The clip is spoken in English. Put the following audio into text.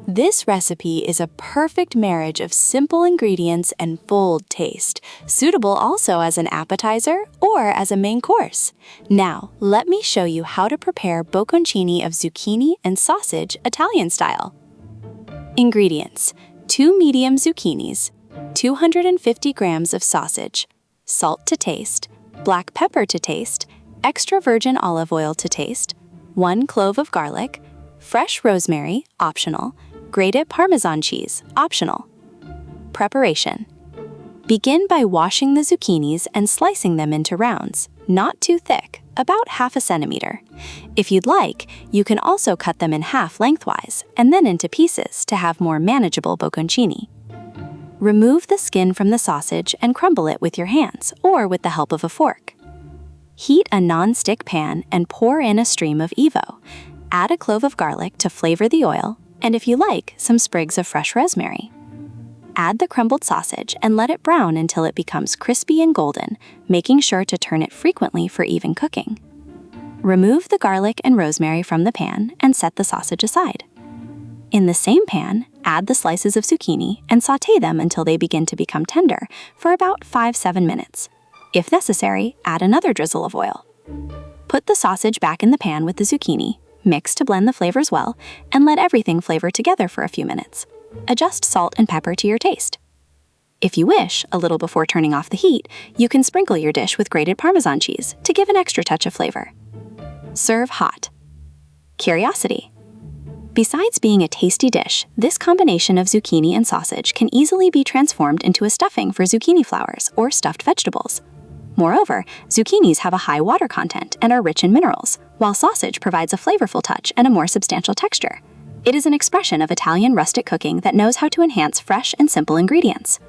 This recipe is a perfect marriage of simple ingredients and bold taste, suitable also as an appetizer or as a main course. Now, let me show you how to prepare bocconcini of zucchini and sausage Italian style. Ingredients: 2 medium zucchinis, 250 grams of sausage, salt to taste, black pepper to taste, extra virgin olive oil to taste, 1 clove of garlic, fresh rosemary, optional, grated Parmesan cheese, optional. Preparation: begin by washing the zucchinis and slicing them into rounds, not too thick, about ½ centimeter. If you'd like, you can also cut them in half lengthwise and then into pieces to have more manageable bocconcini. Remove the skin from the sausage and crumble it with your hands or with the help of a fork. Heat a non-stick pan and pour in a stream of evoo. Add a clove of garlic to flavor the oil, and if you like, some sprigs of fresh rosemary. Add the crumbled sausage and let it brown until it becomes crispy and golden, making sure to turn it frequently for even cooking. Remove the garlic and rosemary from the pan and set the sausage aside. In the same pan, add the slices of zucchini and sauté them until they begin to become tender for about 5–7 minutes. If necessary, add another drizzle of oil. Put the sausage back in the pan with the zucchini, mix to blend the flavors well, and let everything flavor together for a few minutes. Adjust salt and pepper to your taste. If you wish, a little before turning off the heat, you can sprinkle your dish with grated Parmesan cheese to give an extra touch of flavor. Serve hot. Curiosity: besides being a tasty dish, this combination of zucchini and sausage can easily be transformed into a stuffing for zucchini flowers or stuffed vegetables. Moreover, zucchinis have a high water content and are rich in minerals, while sausage provides a flavorful touch and a more substantial texture. It is an expression of Italian rustic cooking that knows how to enhance fresh and simple ingredients.